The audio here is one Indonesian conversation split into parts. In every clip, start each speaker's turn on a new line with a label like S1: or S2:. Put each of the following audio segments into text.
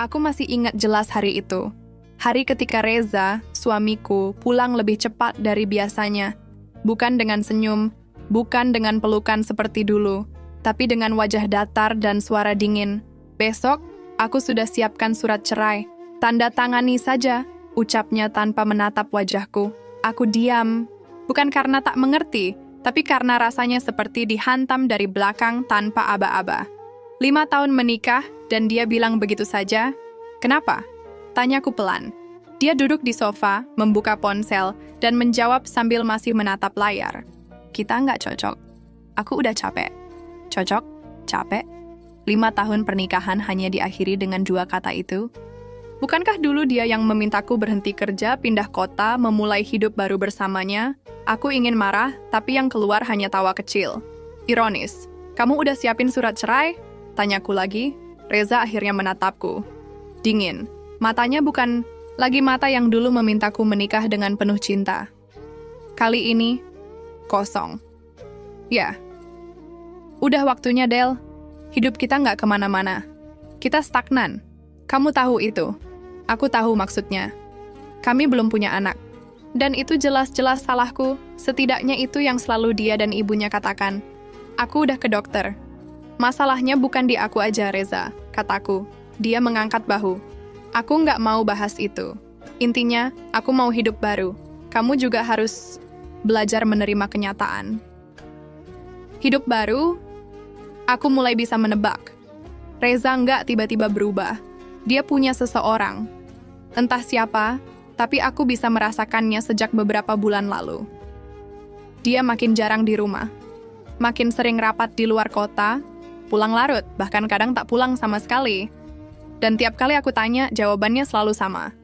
S1: Aku masih ingat jelas hari itu. Hari ketika Reza, suamiku, pulang lebih cepat dari biasanya. Bukan dengan senyum, bukan dengan pelukan seperti dulu, tapi dengan wajah datar dan suara dingin. Besok, aku sudah siapkan surat cerai. Tanda tangani saja, ucapnya tanpa menatap wajahku. Aku diam, bukan karena tak mengerti, tapi karena rasanya seperti dihantam dari belakang tanpa aba-aba. 5 tahun menikah, dan dia bilang begitu saja. Kenapa? Tanyaku pelan. Dia duduk di sofa, membuka ponsel, dan menjawab sambil masih menatap layar. Kita nggak cocok. Aku udah capek. Cocok? Capek? 5 tahun pernikahan hanya diakhiri dengan 2 kata itu? Bukankah dulu dia yang memintaku berhenti kerja, pindah kota, memulai hidup baru bersamanya? Aku ingin marah, tapi yang keluar hanya tawa kecil. Ironis. Kamu udah siapin surat cerai? Tanyaku lagi. Reza akhirnya menatapku. Dingin. Matanya bukan lagi mata yang dulu memintaku menikah dengan penuh cinta. Kali ini, kosong. Ya. Udah waktunya, Del. Hidup kita nggak kemana-mana. Kita stagnan. Kamu tahu itu. Aku tahu maksudnya. Kami belum punya anak. Dan itu jelas-jelas salahku. Setidaknya itu yang selalu dia dan ibunya katakan. Aku udah ke dokter. Masalahnya bukan di aku aja, Reza, kataku. Dia mengangkat bahu. Aku nggak mau bahas itu. Intinya, aku mau hidup baru. Kamu juga harus belajar menerima kenyataan. Hidup baru? Aku mulai bisa menebak. Reza nggak tiba-tiba berubah. Dia punya seseorang. Entah siapa, tapi aku bisa merasakannya sejak beberapa bulan lalu. Dia makin jarang di rumah. Makin sering rapat di luar kota, pulang larut, bahkan kadang tak pulang sama sekali. Dan tiap kali aku tanya, jawabannya selalu sama.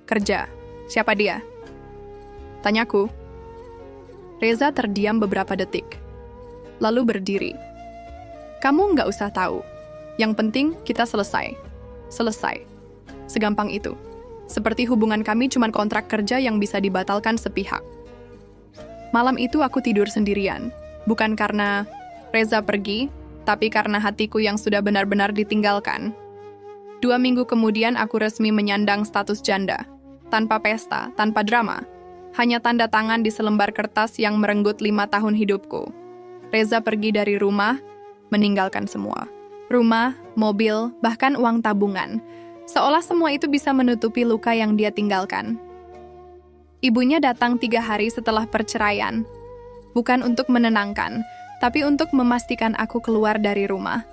S1: Kerja. Siapa dia? Tanyaku. Reza terdiam beberapa detik. Lalu berdiri. Kamu nggak usah tahu. Yang penting kita selesai. Selesai. Segampang itu. Seperti hubungan kami cuma kontrak kerja yang bisa dibatalkan sepihak. Malam itu aku tidur sendirian. Bukan karena Reza pergi, tapi karena hatiku yang sudah benar-benar ditinggalkan. 2 minggu kemudian aku resmi menyandang status janda. Tanpa pesta, tanpa drama. Hanya tanda tangan di selembar kertas yang merenggut 5 tahun hidupku. Reza pergi dari rumah, meninggalkan semua. Rumah, mobil, bahkan uang tabungan. Seolah semua itu bisa menutupi luka yang dia tinggalkan. Ibunya datang 3 hari setelah perceraian. Bukan untuk menenangkan, tapi untuk memastikan aku keluar dari rumah.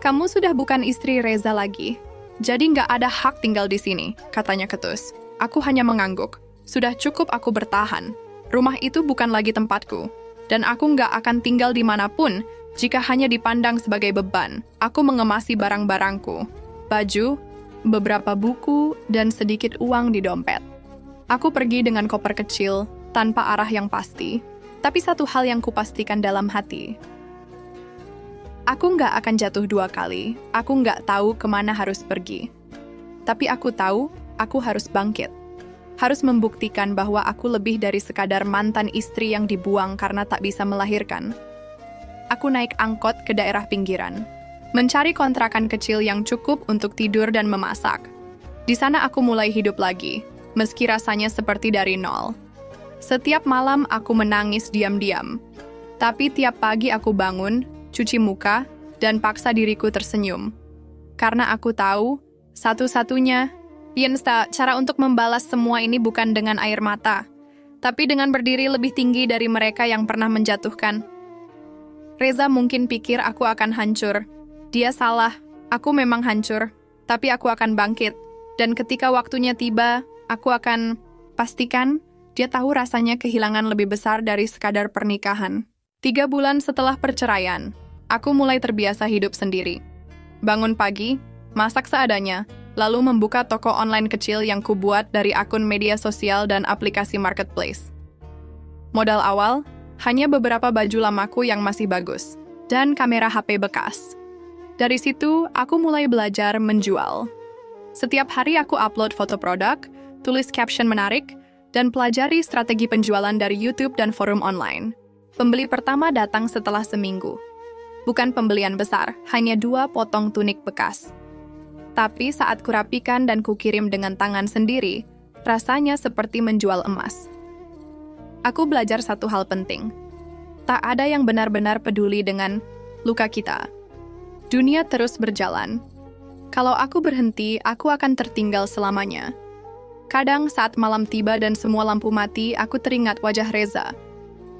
S1: Kamu sudah bukan istri Reza lagi. Jadi nggak ada hak tinggal di sini, katanya ketus. Aku hanya mengangguk. Sudah cukup aku bertahan. Rumah itu bukan lagi tempatku. Dan aku nggak akan tinggal dimanapun jika hanya dipandang sebagai beban. Aku mengemasi barang-barangku. Baju, beberapa buku, dan sedikit uang di dompet. Aku pergi dengan koper kecil, tanpa arah yang pasti. Tapi satu hal yang kupastikan dalam hati. Aku nggak akan jatuh 2 kali. Aku nggak tahu kemana harus pergi. Tapi aku tahu, aku harus bangkit. Harus membuktikan bahwa aku lebih dari sekadar mantan istri yang dibuang karena tak bisa melahirkan. Aku naik angkot ke daerah pinggiran. Mencari kontrakan kecil yang cukup untuk tidur dan memasak. Di sana aku mulai hidup lagi, meski rasanya seperti dari nol. Setiap malam aku menangis diam-diam. Tapi tiap pagi aku bangun, cuci muka, dan paksa diriku tersenyum. Karena aku tahu, satu-satunya, cara untuk membalas semua ini bukan dengan air mata, tapi dengan berdiri lebih tinggi dari mereka yang pernah menjatuhkan. Reza mungkin pikir aku akan hancur. Dia salah, aku memang hancur, tapi aku akan bangkit. Dan ketika waktunya tiba, aku akan pastikan dia tahu rasanya kehilangan lebih besar dari sekadar pernikahan. 3 bulan setelah perceraian, aku mulai terbiasa hidup sendiri. Bangun pagi, masak seadanya, lalu membuka toko online kecil yang kubuat dari akun media sosial dan aplikasi marketplace. Modal awal, hanya beberapa baju lamaku yang masih bagus, dan kamera HP bekas. Dari situ, aku mulai belajar menjual. Setiap hari aku upload foto produk, tulis caption menarik, dan pelajari strategi penjualan dari YouTube dan forum online. Pembeli pertama datang setelah seminggu. Bukan pembelian besar, hanya 2 potong tunik bekas. Tapi saat kurapikan dan kukirim dengan tangan sendiri, rasanya seperti menjual emas. Aku belajar satu hal penting. Tak ada yang benar-benar peduli dengan luka kita. Dunia terus berjalan. Kalau aku berhenti, aku akan tertinggal selamanya. Kadang saat malam tiba dan semua lampu mati, aku teringat wajah Reza.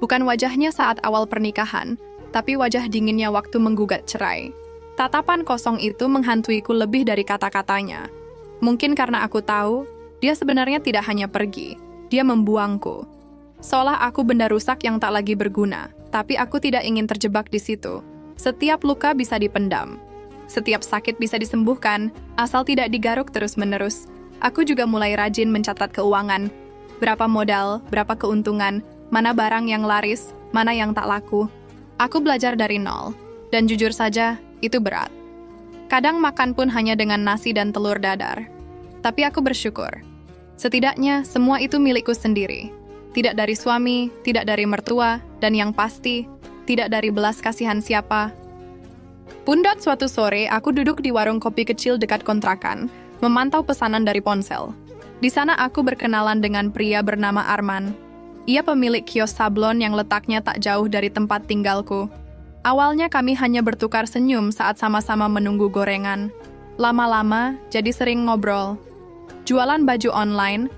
S1: Bukan wajahnya saat awal pernikahan, tapi wajah dinginnya waktu menggugat cerai. Tatapan kosong itu menghantuiku lebih dari kata-katanya. Mungkin karena aku tahu, dia sebenarnya tidak hanya pergi, dia membuangku. Seolah aku benda rusak yang tak lagi berguna, tapi aku tidak ingin terjebak di situ. Setiap luka bisa dipendam. Setiap sakit bisa disembuhkan, asal tidak digaruk terus-menerus. Aku juga mulai rajin mencatat keuangan. Berapa modal, berapa keuntungan, mana barang yang laris, mana yang tak laku. Aku belajar dari nol. Dan jujur saja, itu berat. Kadang makan pun hanya dengan nasi dan telur dadar. Tapi aku bersyukur. Setidaknya semua itu milikku sendiri. Tidak dari suami, tidak dari mertua, dan yang pasti, tidak dari belas kasihan siapa. Pundot suatu sore, aku duduk di warung kopi kecil dekat kontrakan, memantau pesanan dari ponsel. Di sana aku berkenalan dengan pria bernama Arman. Ia pemilik kios sablon yang letaknya tak jauh dari tempat tinggalku. Awalnya kami hanya bertukar senyum saat sama-sama menunggu gorengan. Lama-lama, jadi sering ngobrol. Jualan baju online?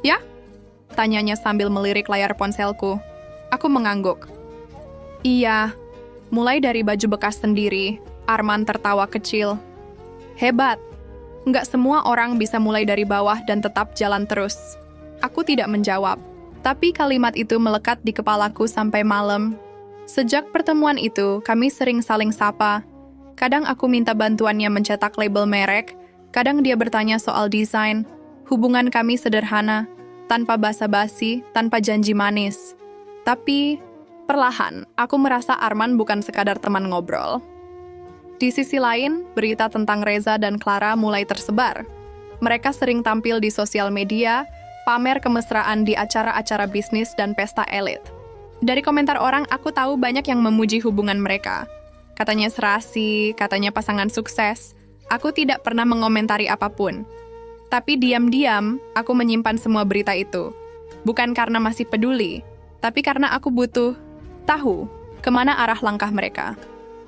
S1: Ya? Tanyanya sambil melirik layar ponselku. Aku mengangguk. Iya, mulai dari baju bekas sendiri. Arman tertawa kecil. Hebat. Nggak semua orang bisa mulai dari bawah dan tetap jalan terus. Aku tidak menjawab. Tapi kalimat itu melekat di kepalaku sampai malam. Sejak pertemuan itu, kami sering saling sapa. Kadang aku minta bantuannya mencetak label merek, kadang dia bertanya soal desain. Hubungan kami sederhana, tanpa basa-basi, tanpa janji manis. Tapi, perlahan, aku merasa Arman bukan sekadar teman ngobrol. Di sisi lain, berita tentang Reza dan Clara mulai tersebar. Mereka sering tampil di sosial media, pamer kemesraan di acara-acara bisnis dan pesta elit. Dari komentar orang, aku tahu banyak yang memuji hubungan mereka. Katanya serasi, katanya pasangan sukses. Aku tidak pernah mengomentari apapun. Tapi diam-diam, aku menyimpan semua berita itu. Bukan karena masih peduli, tapi karena aku butuh tahu kemana arah langkah mereka.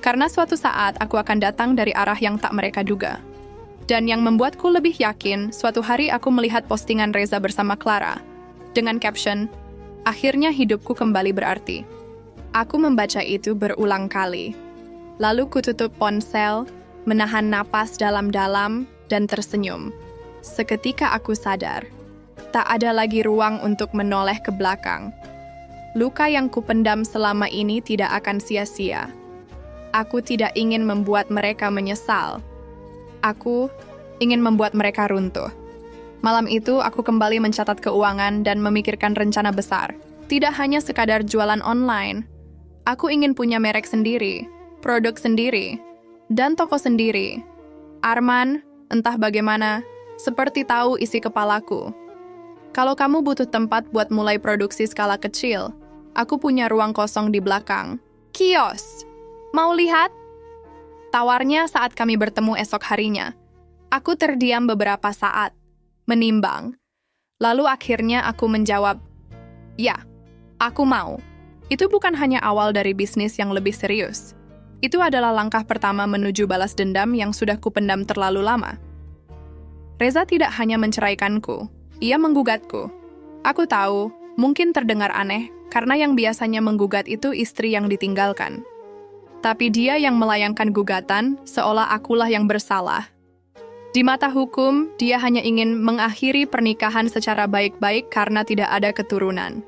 S1: Karena suatu saat aku akan datang dari arah yang tak mereka duga. Dan yang membuatku lebih yakin, suatu hari aku melihat postingan Reza bersama Clara. Dengan caption, "Akhirnya hidupku kembali berarti." Aku membaca itu berulang kali. Lalu kututup ponsel, menahan napas dalam-dalam, dan tersenyum. Seketika aku sadar, tak ada lagi ruang untuk menoleh ke belakang. Luka yang kupendam selama ini tidak akan sia-sia. Aku tidak ingin membuat mereka menyesal. Aku ingin membuat mereka runtuh. Malam itu, aku kembali mencatat keuangan dan memikirkan rencana besar. Tidak hanya sekadar jualan online. Aku ingin punya merek sendiri, produk sendiri, dan toko sendiri. Arman, entah bagaimana, seperti tahu isi kepalaku. Kalau kamu butuh tempat buat mulai produksi skala kecil, aku punya ruang kosong di belakang. Kios! Mau lihat? Tawarnya saat kami bertemu esok harinya. Aku terdiam beberapa saat. Menimbang. Lalu akhirnya aku menjawab, "Ya, aku mau." Itu bukan hanya awal dari bisnis yang lebih serius. Itu adalah langkah pertama menuju balas dendam yang sudah kupendam terlalu lama. Reza tidak hanya menceraikanku, ia menggugatku. Aku tahu, mungkin terdengar aneh, karena yang biasanya menggugat itu istri yang ditinggalkan. Tapi dia yang melayangkan gugatan, seolah akulah yang bersalah. Di mata hukum, dia hanya ingin mengakhiri pernikahan secara baik-baik karena tidak ada keturunan.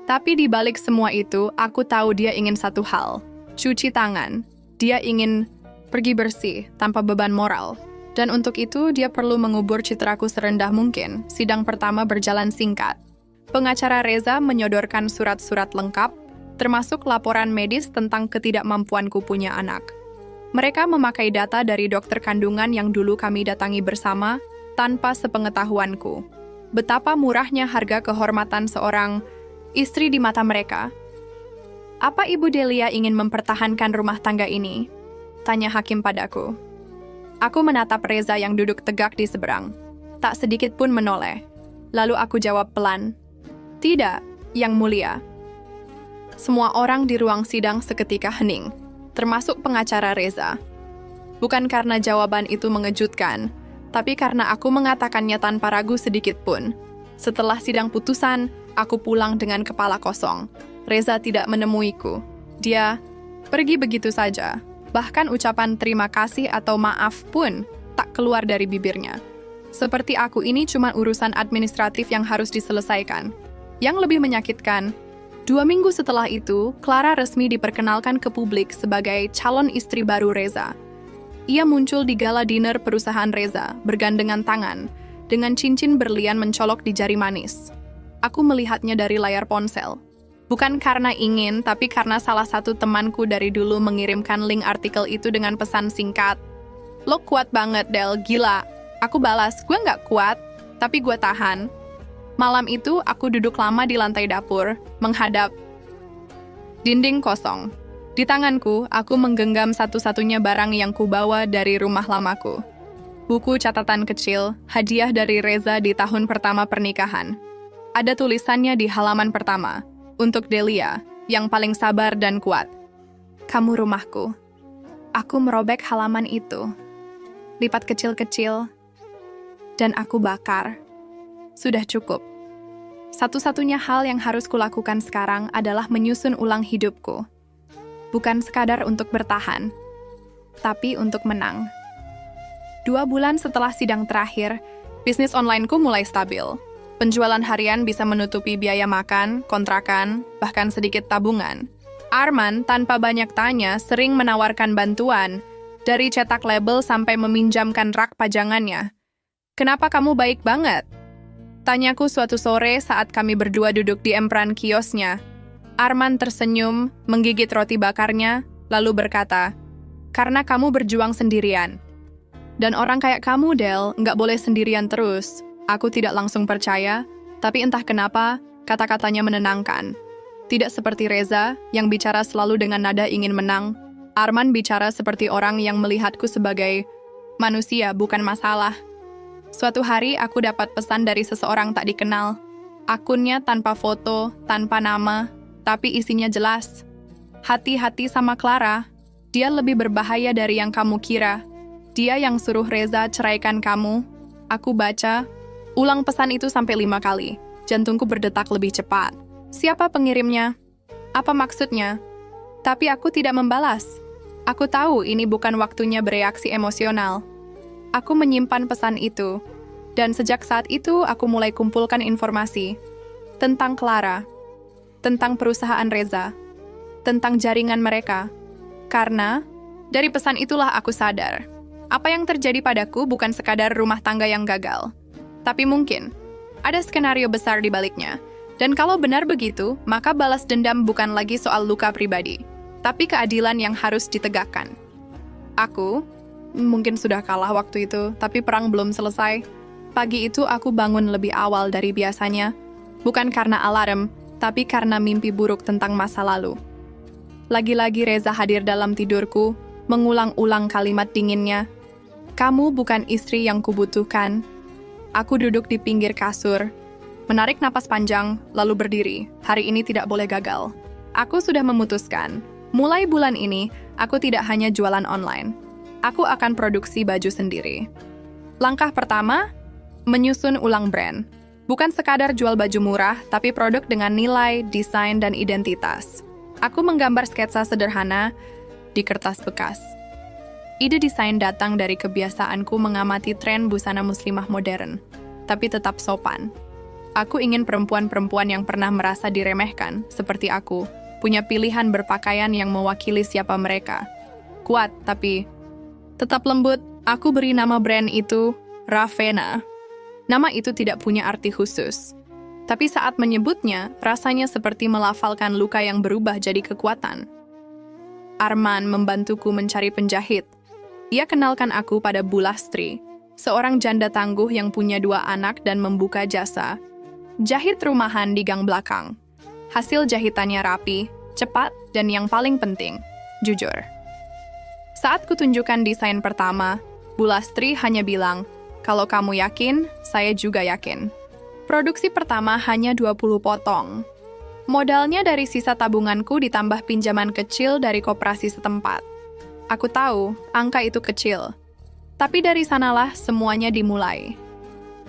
S1: Tapi di balik semua itu, aku tahu dia ingin satu hal, cuci tangan. Dia ingin pergi bersih, tanpa beban moral. Dan untuk itu, dia perlu mengubur citraku serendah mungkin. Sidang pertama berjalan singkat. Pengacara Reza menyodorkan surat-surat lengkap, termasuk laporan medis tentang ketidakmampuanku punya anak. Mereka memakai data dari dokter kandungan yang dulu kami datangi bersama, tanpa sepengetahuanku. Betapa murahnya harga kehormatan seorang istri di mata mereka. "Apa Ibu Delia ingin mempertahankan rumah tangga ini?" tanya hakim padaku. Aku menatap Reza yang duduk tegak di seberang. Tak sedikit pun menoleh. Lalu aku jawab pelan, "Tidak, Yang Mulia." Semua orang di ruang sidang seketika hening, termasuk pengacara Reza. Bukan karena jawaban itu mengejutkan, tapi karena aku mengatakannya tanpa ragu sedikit pun. Setelah sidang putusan, aku pulang dengan kepala kosong. Reza tidak menemuiku. Dia pergi begitu saja. Bahkan ucapan terima kasih atau maaf pun tak keluar dari bibirnya. Seperti aku ini cuma urusan administratif yang harus diselesaikan. Yang lebih menyakitkan, 2 minggu setelah itu, Clara resmi diperkenalkan ke publik sebagai calon istri baru Reza. Ia muncul di gala dinner perusahaan Reza, bergandengan tangan, dengan cincin berlian mencolok di jari manis. Aku melihatnya dari layar ponsel. Bukan karena ingin, tapi karena salah satu temanku dari dulu mengirimkan link artikel itu dengan pesan singkat. "Lo kuat banget, Del, gila." Aku balas, "Gue nggak kuat, tapi gue tahan." Malam itu, aku duduk lama di lantai dapur, menghadap dinding kosong. Di tanganku, aku menggenggam satu-satunya barang yang kubawa dari rumah lamaku. Buku catatan kecil, hadiah dari Reza di tahun pertama pernikahan. Ada tulisannya di halaman pertama, "Untuk Delia, yang paling sabar dan kuat. Kamu rumahku." Aku merobek halaman itu. Lipat kecil-kecil, dan aku bakar. Sudah cukup. Satu-satunya hal yang harus kulakukan sekarang adalah menyusun ulang hidupku. Bukan sekadar untuk bertahan, tapi untuk menang. 2 bulan setelah sidang terakhir, bisnis onlineku mulai stabil. Penjualan harian bisa menutupi biaya makan, kontrakan, bahkan sedikit tabungan. Arman, tanpa banyak tanya, sering menawarkan bantuan, dari cetak label sampai meminjamkan rak pajangannya. "Kenapa kamu baik banget?" Tanyaku suatu sore saat kami berdua duduk di empran kiosnya. Arman tersenyum, menggigit roti bakarnya, lalu berkata, "Karena kamu berjuang sendirian. Dan orang kayak kamu, Del, nggak boleh sendirian terus." Aku tidak langsung percaya, tapi entah kenapa, kata-katanya menenangkan. Tidak seperti Reza, yang bicara selalu dengan nada ingin menang. Arman bicara seperti orang yang melihatku sebagai manusia, bukan masalah. Suatu hari, aku dapat pesan dari seseorang tak dikenal. Akunnya tanpa foto, tanpa nama, tapi isinya jelas. "Hati-hati sama Clara. Dia lebih berbahaya dari yang kamu kira. Dia yang suruh Reza ceraikan kamu." Aku baca, ulang pesan itu sampai 5 kali. Jantungku berdetak lebih cepat. Siapa pengirimnya? Apa maksudnya? Tapi aku tidak membalas. Aku tahu ini bukan waktunya bereaksi emosional. Aku menyimpan pesan itu. Dan sejak saat itu, aku mulai kumpulkan informasi. Tentang Clara. Tentang perusahaan Reza. Tentang jaringan mereka. Karena, dari pesan itulah aku sadar. Apa yang terjadi padaku bukan sekadar rumah tangga yang gagal. Tapi mungkin, ada skenario besar di baliknya. Dan kalau benar begitu, maka balas dendam bukan lagi soal luka pribadi, tapi keadilan yang harus ditegakkan. Aku, mungkin sudah kalah waktu itu, tapi perang belum selesai. Pagi itu aku bangun lebih awal dari biasanya, bukan karena alarm, tapi karena mimpi buruk tentang masa lalu. Lagi-lagi Reza hadir dalam tidurku, mengulang-ulang kalimat dinginnya. "Kamu bukan istri yang kubutuhkan." Aku duduk di pinggir kasur, menarik napas panjang, lalu berdiri. Hari ini tidak boleh gagal. Aku sudah memutuskan. Mulai bulan ini, aku tidak hanya jualan online. Aku akan produksi baju sendiri. Langkah pertama, menyusun ulang brand. Bukan sekadar jual baju murah, tapi produk dengan nilai, desain, dan identitas. Aku menggambar sketsa sederhana di kertas bekas. Ide desain datang dari kebiasaanku mengamati tren busana muslimah modern, tapi tetap sopan. Aku ingin perempuan-perempuan yang pernah merasa diremehkan, seperti aku, punya pilihan berpakaian yang mewakili siapa mereka. Kuat, tapi tetap lembut. Aku beri nama brand itu Ravenna. Nama itu tidak punya arti khusus. Tapi saat menyebutnya, rasanya seperti melafalkan luka yang berubah jadi kekuatan. Arman membantuku mencari penjahit. Dia kenalkan aku pada Bu Lastri, seorang janda tangguh yang punya 2 anak dan membuka jasa jahit rumahan di gang belakang. Hasil jahitannya rapi, cepat, dan yang paling penting, jujur. Saat kutunjukkan desain pertama, Bu Lastri hanya bilang, "Kalau kamu yakin, saya juga yakin." Produksi pertama hanya 20 potong. Modalnya dari sisa tabunganku ditambah pinjaman kecil dari koperasi setempat. Aku tahu, angka itu kecil. Tapi dari sanalah semuanya dimulai.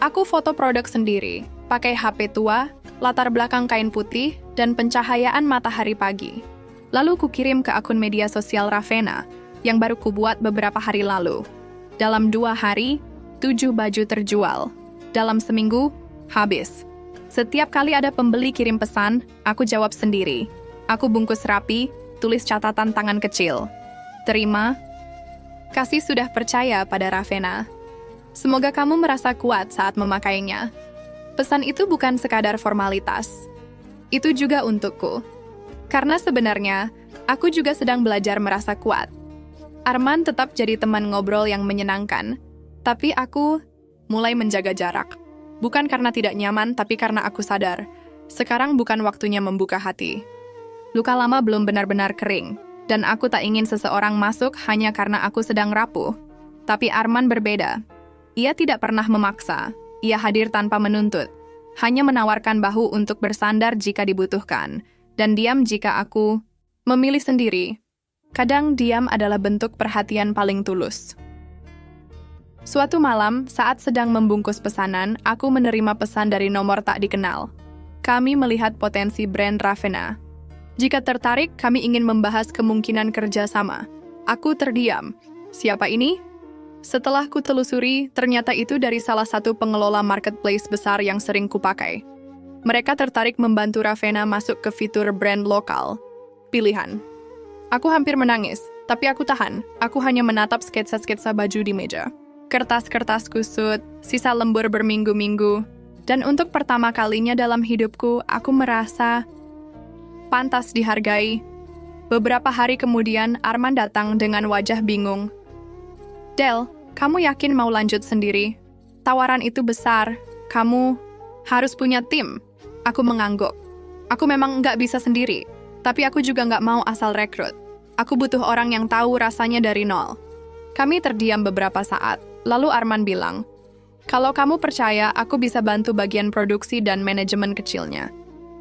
S1: Aku foto produk sendiri, pakai HP tua, latar belakang kain putih, dan pencahayaan matahari pagi. Lalu kukirim ke akun media sosial Ravenna, yang baru kubuat beberapa hari lalu. Dalam 2 hari, 7 baju terjual. Dalam seminggu, habis. Setiap kali ada pembeli kirim pesan, aku jawab sendiri. Aku bungkus rapi, tulis catatan tangan kecil. Terima. Kasih sudah percaya pada Ravenna. Semoga kamu merasa kuat saat memakainya. Pesan itu bukan sekadar formalitas. Itu juga untukku. Karena sebenarnya, aku juga sedang belajar merasa kuat. Arman tetap jadi teman ngobrol yang menyenangkan, tapi aku mulai menjaga jarak. Bukan karena tidak nyaman, tapi karena aku sadar, sekarang bukan waktunya membuka hati. Luka lama belum benar-benar kering, dan aku tak ingin seseorang masuk hanya karena aku sedang rapuh. Tapi Arman berbeda. Ia tidak pernah memaksa, ia hadir tanpa menuntut, hanya menawarkan bahu untuk bersandar jika dibutuhkan, dan diam jika aku memilih sendiri. Kadang diam adalah bentuk perhatian paling tulus. Suatu malam, saat sedang membungkus pesanan, aku menerima pesan dari nomor tak dikenal. Kami melihat potensi brand Ravenna. Jika tertarik, kami ingin membahas kemungkinan kerjasama. Aku terdiam. Siapa ini? Setelah ku telusuri, ternyata itu dari salah satu pengelola marketplace besar yang sering kupakai. Mereka tertarik membantu Ravenna masuk ke fitur brand lokal. Pilihan. Aku hampir menangis, tapi aku tahan. Aku hanya menatap sketsa-sketsa baju di meja. Kertas-kertas kusut, sisa lembur berminggu-minggu. Dan untuk pertama kalinya dalam hidupku, aku merasa pantas dihargai. Beberapa hari kemudian, Arman datang dengan wajah bingung. Del, kamu yakin mau lanjut sendiri? Tawaran itu besar. Kamu harus punya tim. Aku mengangguk. Aku memang nggak bisa sendiri. Tapi aku juga nggak mau asal rekrut. Aku butuh orang yang tahu rasanya dari nol. Kami terdiam beberapa saat. Lalu Arman bilang, "Kalau kamu percaya, aku bisa bantu bagian produksi dan manajemen kecilnya.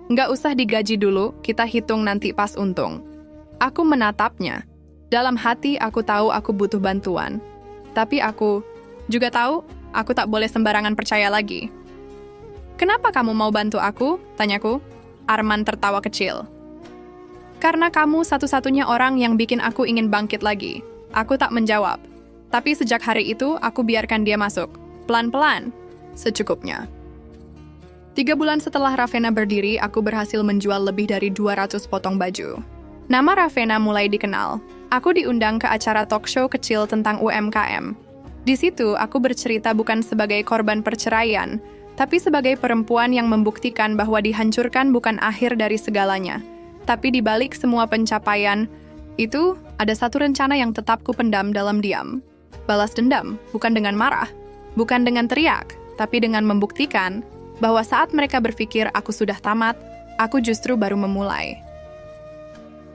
S1: Nggak usah digaji dulu, kita hitung nanti pas untung." Aku menatapnya. Dalam hati aku tahu aku butuh bantuan. Tapi aku juga tahu aku tak boleh sembarangan percaya lagi. "Kenapa kamu mau bantu aku?" tanyaku. Arman tertawa kecil. "Karena kamu satu-satunya orang yang bikin aku ingin bangkit lagi." Aku tak menjawab. Tapi sejak hari itu, aku biarkan dia masuk. Pelan-pelan, secukupnya. 3 bulan setelah Ravenna berdiri, aku berhasil menjual lebih dari 200 potong baju. Nama Ravenna mulai dikenal. Aku diundang ke acara talk show kecil tentang UMKM. Di situ, aku bercerita bukan sebagai korban perceraian, tapi sebagai perempuan yang membuktikan bahwa dihancurkan bukan akhir dari segalanya. Tapi di balik semua pencapaian, itu ada satu rencana yang tetap kupendam dalam diam. Balas dendam, bukan dengan marah, bukan dengan teriak, tapi dengan membuktikan bahwa saat mereka berpikir aku sudah tamat, aku justru baru memulai.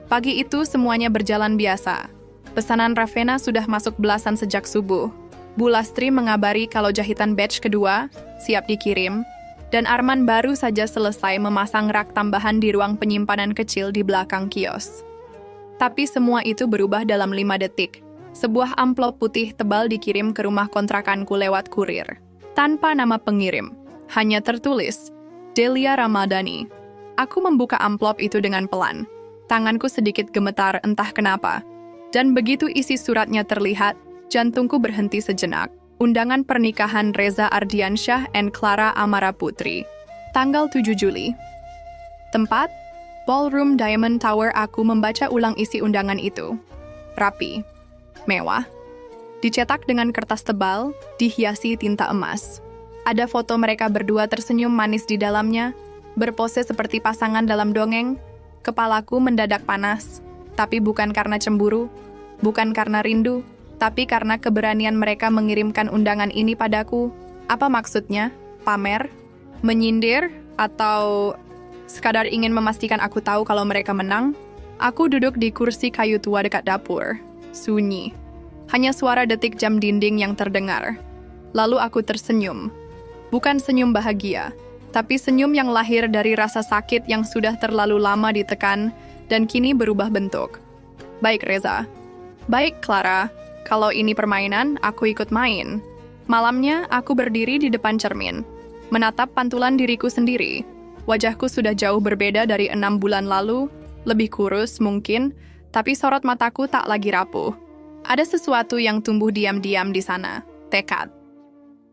S1: Pagi itu semuanya berjalan biasa. Pesanan Ravenna sudah masuk belasan sejak subuh. Bu Lastri mengabari kalau jahitan batch kedua siap dikirim, dan Arman baru saja selesai memasang rak tambahan di ruang penyimpanan kecil di belakang kios. Tapi semua itu berubah dalam 5 detik. Sebuah amplop putih tebal dikirim ke rumah kontrakanku lewat kurir. Tanpa nama pengirim, hanya tertulis, Delia Ramadhani. Aku membuka amplop itu dengan pelan. Tanganku sedikit gemetar entah kenapa. Dan begitu isi suratnya terlihat, jantungku berhenti sejenak. Undangan pernikahan Reza Ardiansyah and Clara Amara Putri. Tanggal 7 Juli. Tempat? Ballroom Diamond Tower. Aku membaca ulang isi undangan itu. Rapi. Mewah. Dicetak dengan kertas tebal, dihiasi tinta emas. Ada foto mereka berdua tersenyum manis di dalamnya, berpose seperti pasangan dalam dongeng. Kepalaku mendadak panas, tapi bukan karena cemburu, bukan karena rindu, tapi karena keberanian mereka mengirimkan undangan ini padaku. Apa maksudnya? Pamer? Menyindir? Atau sekadar ingin memastikan aku tahu kalau mereka menang? Aku duduk di kursi kayu tua dekat dapur. Sunyi. Hanya suara detik jam dinding yang terdengar. Lalu aku tersenyum. Bukan senyum bahagia, tapi senyum yang lahir dari rasa sakit yang sudah terlalu lama ditekan dan kini berubah bentuk. Baik, Reza. Baik, Clara. Kalau ini permainan, aku ikut main. Malamnya, aku berdiri di depan cermin, menatap pantulan diriku sendiri. Wajahku sudah jauh berbeda dari 6 bulan lalu, lebih kurus mungkin, tapi sorot mataku tak lagi rapuh. Ada sesuatu yang tumbuh diam-diam di sana, tekad.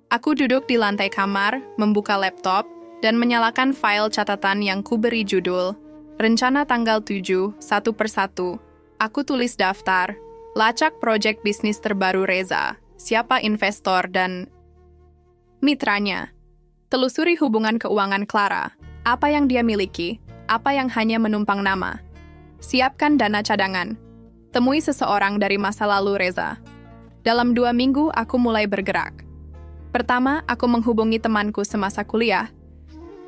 S1: Aku duduk di lantai kamar, membuka laptop, dan menyalakan file catatan yang kuberi judul, Rencana tanggal 7, satu persatu. Aku tulis daftar, lacak proyek bisnis terbaru Reza, siapa investor dan mitranya. Telusuri hubungan keuangan Clara, apa yang dia miliki, apa yang hanya menumpang nama. Siapkan dana cadangan. Temui seseorang dari masa lalu Reza. Dalam 2 minggu, aku mulai bergerak. Pertama, aku menghubungi temanku semasa kuliah,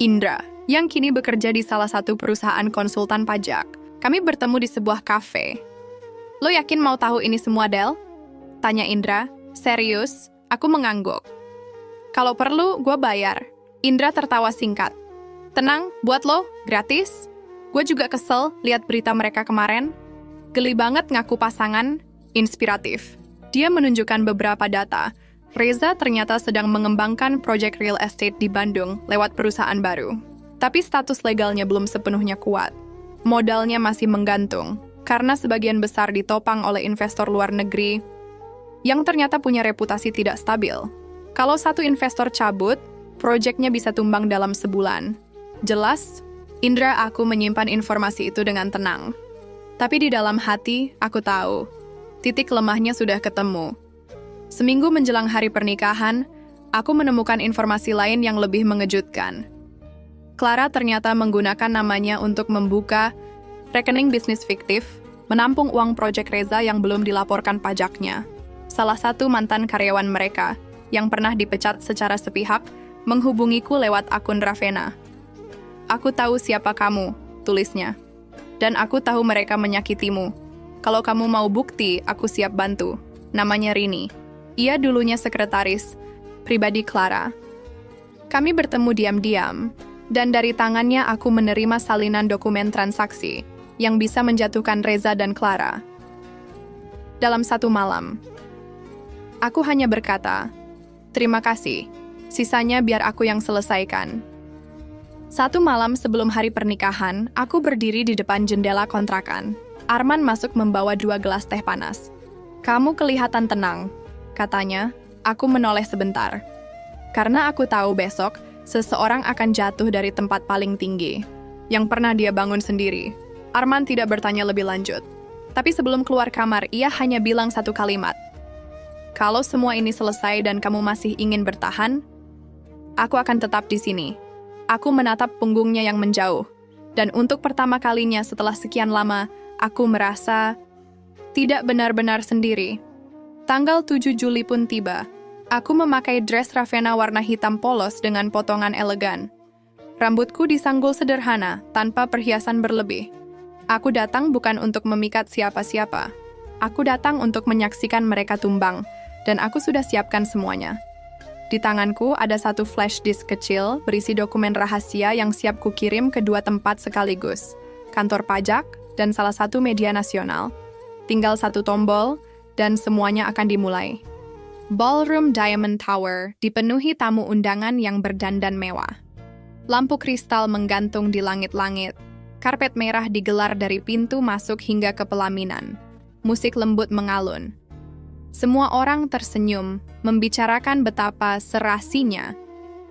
S1: Indra, yang kini bekerja di salah satu perusahaan konsultan pajak. Kami bertemu di sebuah kafe. Lo yakin mau tahu ini semua, Del? Tanya Indra. Serius? Aku mengangguk. Kalau perlu, gue bayar. Indra tertawa singkat. Tenang, buat lo, gratis. Gue juga kesel lihat berita mereka kemarin. Geli banget ngaku pasangan, inspiratif. Dia menunjukkan beberapa data. Reza ternyata sedang mengembangkan proyek real estate di Bandung lewat perusahaan baru. Tapi status legalnya belum sepenuhnya kuat. Modalnya masih menggantung, karena sebagian besar ditopang oleh investor luar negeri yang ternyata punya reputasi tidak stabil. Kalau satu investor cabut, proyeknya bisa tumbang dalam sebulan. Jelas, Indra, aku menyimpan informasi itu dengan tenang. Tapi di dalam hati, aku tahu, titik lemahnya sudah ketemu. Seminggu menjelang hari pernikahan, aku menemukan informasi lain yang lebih mengejutkan. Clara ternyata menggunakan namanya untuk membuka rekening bisnis fiktif, menampung uang proyek Reza yang belum dilaporkan pajaknya. Salah satu mantan karyawan mereka, yang pernah dipecat secara sepihak, menghubungiku lewat akun Ravena. Aku tahu siapa kamu, tulisnya. Dan aku tahu mereka menyakitimu. Kalau kamu mau bukti, aku siap bantu. Namanya Rini. Ia dulunya sekretaris pribadi Clara. Kami bertemu diam-diam, dan dari tangannya aku menerima salinan dokumen transaksi yang bisa menjatuhkan Reza dan Clara. Dalam satu malam, aku hanya berkata, terima kasih, sisanya biar aku yang selesaikan. Satu malam sebelum hari pernikahan, aku berdiri di depan jendela kontrakan. Arman masuk membawa 2 gelas teh panas. Kamu kelihatan tenang, katanya. Aku menoleh sebentar. Karena aku tahu besok, seseorang akan jatuh dari tempat paling tinggi, yang pernah dia bangun sendiri. Arman tidak bertanya lebih lanjut. Tapi sebelum keluar kamar, ia hanya bilang satu kalimat. Kalau semua ini selesai dan kamu masih ingin bertahan, aku akan tetap di sini. Aku menatap punggungnya yang menjauh. Dan untuk pertama kalinya setelah sekian lama, aku merasa tidak benar-benar sendiri. Tanggal 7 Juli pun tiba. Aku memakai dress Ravena warna hitam polos dengan potongan elegan. Rambutku disanggul sederhana, tanpa perhiasan berlebih. Aku datang bukan untuk memikat siapa-siapa. Aku datang untuk menyaksikan mereka tumbang, dan aku sudah siapkan semuanya. Di tanganku ada satu flash disk kecil berisi dokumen rahasia yang siap kukirim ke 2 tempat sekaligus, kantor pajak dan salah satu media nasional. Tinggal satu tombol, dan semuanya akan dimulai. Ballroom Diamond Tower dipenuhi tamu undangan yang berdandan mewah. Lampu kristal menggantung di langit-langit. Karpet merah digelar dari pintu masuk hingga ke pelaminan. Musik lembut mengalun. Semua orang tersenyum, membicarakan betapa serasinya.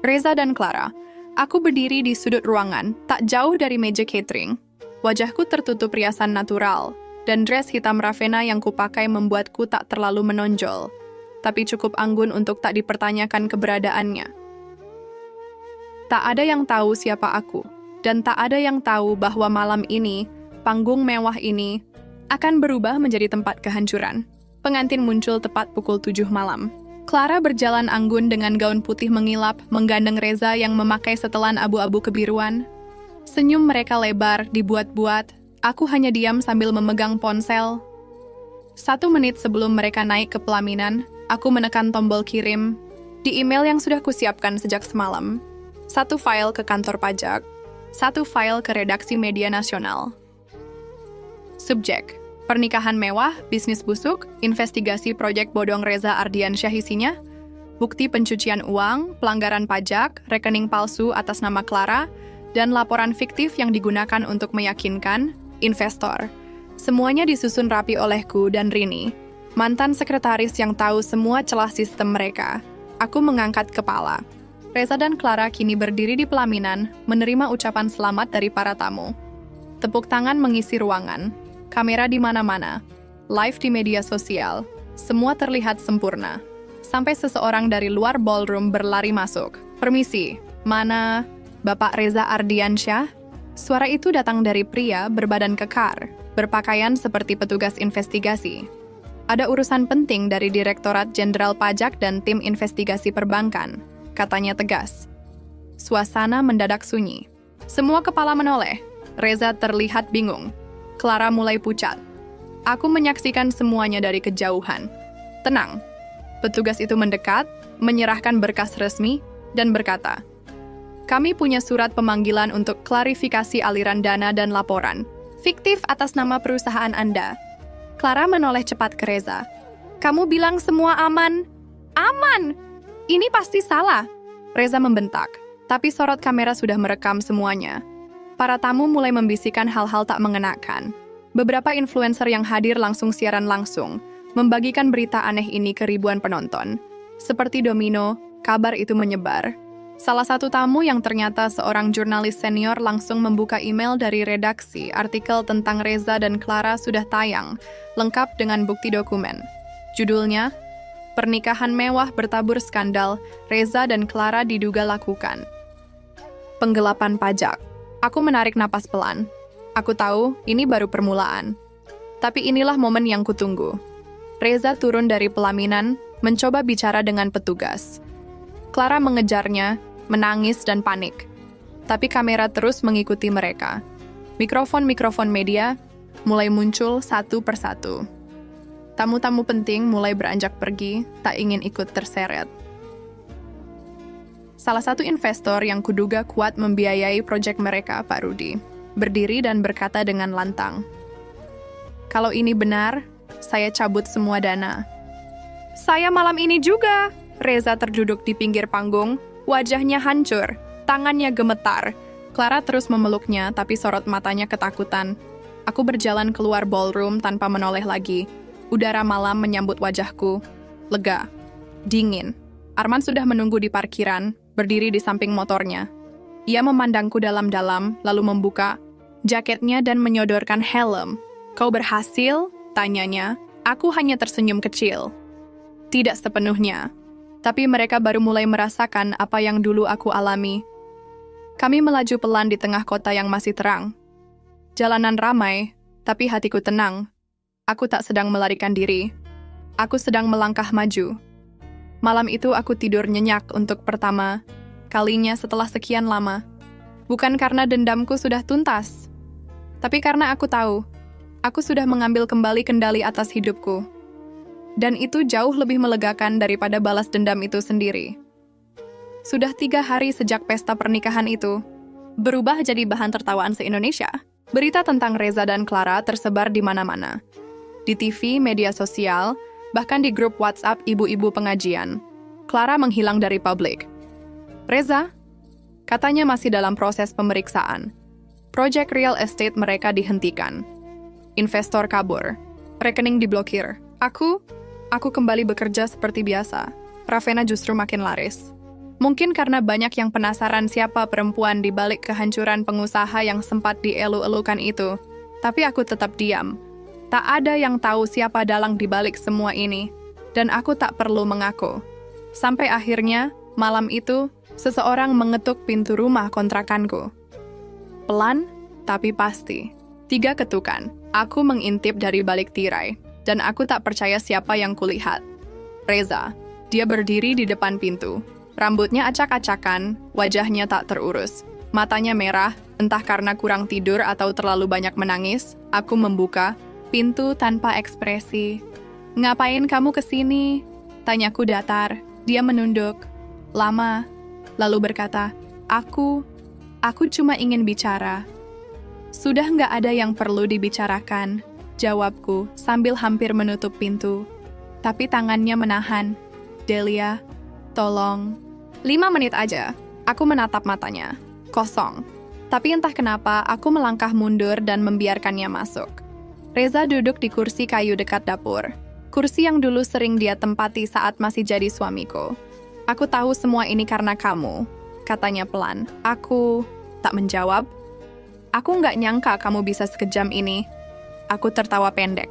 S1: Reza dan Clara, aku berdiri di sudut ruangan, tak jauh dari meja catering. Wajahku tertutup riasan natural, dan dress hitam Ravena yang kupakai membuatku tak terlalu menonjol, tapi cukup anggun untuk tak dipertanyakan keberadaannya. Tak ada yang tahu siapa aku, dan tak ada yang tahu bahwa malam ini, panggung mewah ini, akan berubah menjadi tempat kehancuran. Pengantin muncul tepat pukul 7 malam. Clara berjalan anggun dengan gaun putih mengilap, menggandeng Reza yang memakai setelan abu-abu kebiruan. Senyum mereka lebar, dibuat-buat. Aku hanya diam sambil memegang ponsel. 1 menit sebelum mereka naik ke pelaminan, aku menekan tombol kirim di email yang sudah kusiapkan sejak semalam. 1 file ke kantor pajak, 1 file ke redaksi media nasional. Subjek: pernikahan mewah, bisnis busuk, investigasi proyek bodong Reza Ardiansyah isinya, bukti pencucian uang, pelanggaran pajak, rekening palsu atas nama Clara, dan laporan fiktif yang digunakan untuk meyakinkan investor. Semuanya disusun rapi olehku dan Rini, mantan sekretaris yang tahu semua celah sistem mereka. Aku mengangkat kepala. Reza dan Clara kini berdiri di pelaminan, menerima ucapan selamat dari para tamu. Tepuk tangan mengisi ruangan. Kamera di mana-mana. Live di media sosial. Semua terlihat sempurna. Sampai seseorang dari luar ballroom berlari masuk. "Permisi, mana Bapak Reza Ardiansyah?" Suara itu datang dari pria berbadan kekar, berpakaian seperti petugas investigasi. "Ada urusan penting dari Direktorat Jenderal Pajak dan tim investigasi perbankan," katanya tegas. Suasana mendadak sunyi. Semua kepala menoleh. Reza terlihat bingung. Clara mulai pucat. Aku menyaksikan semuanya dari kejauhan. "Tenang." Petugas itu mendekat, menyerahkan berkas resmi, dan berkata, "Kami punya surat pemanggilan untuk klarifikasi aliran dana dan laporan fiktif atas nama perusahaan Anda." Clara menoleh cepat ke Reza. "Kamu bilang semua aman?" "Aman! Ini pasti salah," Reza membentak. Tapi sorot kamera sudah merekam semuanya. Para tamu mulai membisikkan hal-hal tak mengenakan. Beberapa influencer yang hadir langsung siaran langsung, membagikan berita aneh ini ke ribuan penonton. Seperti domino, kabar itu menyebar. Salah satu tamu yang ternyata seorang jurnalis senior langsung membuka email dari redaksi. Artikel tentang Reza dan Clara sudah tayang, lengkap dengan bukti dokumen. Judulnya, "Pernikahan mewah bertabur skandal, Reza dan Clara diduga lakukan penggelapan pajak." Aku menarik napas pelan. Aku tahu ini baru permulaan. Tapi inilah momen yang kutunggu. Reza turun dari pelaminan, mencoba bicara dengan petugas. Clara mengejarnya, menangis dan panik. Tapi kamera terus mengikuti mereka. Mikrofon-mikrofon media mulai muncul satu persatu. Tamu-tamu penting mulai beranjak pergi, tak ingin ikut terseret. Salah satu investor yang kuduga kuat membiayai proyek mereka, Pak Rudi, berdiri dan berkata dengan lantang, "Kalau ini benar, saya cabut semua dana." "Saya malam ini juga." Reza terduduk di pinggir panggung, wajahnya hancur, tangannya gemetar. Clara terus memeluknya, tapi sorot matanya ketakutan. Aku berjalan keluar ballroom tanpa menoleh lagi. Udara malam menyambut wajahku. Lega. Dingin. Arman sudah menunggu di parkiran, berdiri di samping motornya. Ia memandangku dalam-dalam, lalu membuka jaketnya dan menyodorkan helm. "Kau berhasil?" tanyanya. Aku hanya tersenyum kecil. Tidak sepenuhnya. Tapi mereka baru mulai merasakan apa yang dulu aku alami. Kami melaju pelan di tengah kota yang masih terang. Jalanan ramai, tapi hatiku tenang. Aku tak sedang melarikan diri. Aku sedang melangkah maju. Malam itu aku tidur nyenyak untuk pertama kalinya setelah sekian lama. Bukan karena dendamku sudah tuntas, tapi karena aku tahu, aku sudah mengambil kembali kendali atas hidupku. Dan itu jauh lebih melegakan daripada balas dendam itu sendiri. Sudah 3 hari sejak pesta pernikahan itu, berubah jadi bahan tertawaan se-Indonesia. Berita tentang Reza dan Clara tersebar di mana-mana. Di TV, media sosial, bahkan di grup WhatsApp ibu-ibu pengajian. Clara menghilang dari publik. Reza, katanya masih dalam proses pemeriksaan. Proyek real estate mereka dihentikan. Investor kabur. Rekening diblokir. Aku kembali bekerja seperti biasa. Ravenna justru makin laris. Mungkin karena banyak yang penasaran siapa perempuan di balik kehancuran pengusaha yang sempat dielu-elukan itu. Tapi aku tetap diam. Tak ada yang tahu siapa dalang di balik semua ini. Dan aku tak perlu mengaku. Sampai akhirnya, malam itu, seseorang mengetuk pintu rumah kontrakanku. Pelan, tapi pasti. 3 ketukan. Aku mengintip dari balik tirai. Dan aku tak percaya siapa yang kulihat. Reza. Dia berdiri di depan pintu. Rambutnya acak-acakan, wajahnya tak terurus. Matanya merah, entah karena kurang tidur atau terlalu banyak menangis. Aku membuka pintu tanpa ekspresi. Ngapain kamu kesini? Tanyaku datar. Dia menunduk. Lama. Lalu berkata, Aku cuma ingin bicara. Sudah nggak ada yang perlu dibicarakan, jawabku sambil hampir menutup pintu. Tapi tangannya menahan. Delia, tolong. 5 menit aja. Aku menatap matanya. Kosong. Tapi entah kenapa aku melangkah mundur dan membiarkannya masuk. Reza duduk di kursi kayu dekat dapur. Kursi yang dulu sering dia tempati saat masih jadi suamiku. Aku tahu semua ini karena kamu, katanya pelan. Aku tak menjawab. Aku nggak nyangka kamu bisa sekejam ini. Aku tertawa pendek.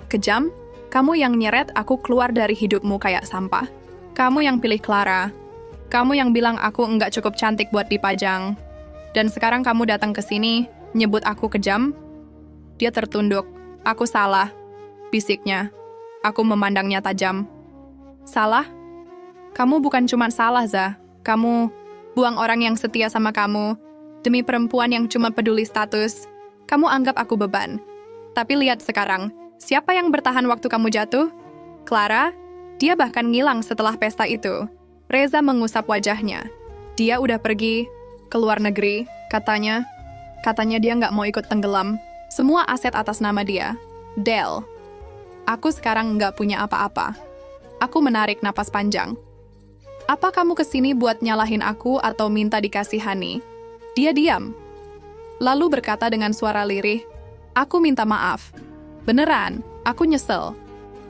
S1: Kejam? Kamu yang nyeret aku keluar dari hidupmu kayak sampah. Kamu yang pilih Clara. Kamu yang bilang aku nggak cukup cantik buat dipajang. Dan sekarang kamu datang ke sini, nyebut aku kejam? Dia tertunduk. Aku salah, bisiknya. Aku memandangnya tajam. Salah? Kamu bukan cuma salah, Zah. Kamu buang orang yang setia sama kamu. Demi perempuan yang cuma peduli status. Kamu anggap aku beban. Tapi lihat sekarang, siapa yang bertahan waktu kamu jatuh? Clara? Dia bahkan ngilang setelah pesta itu. Reza mengusap wajahnya. Dia udah pergi ke luar negeri, katanya. Katanya dia nggak mau ikut tenggelam. Semua aset atas nama dia. Del. Aku sekarang nggak punya apa-apa. Aku menarik napas panjang. Apa kamu kesini buat nyalahin aku atau minta dikasihani? Dia diam. Lalu berkata dengan suara lirih, aku minta maaf. Beneran, aku nyesel.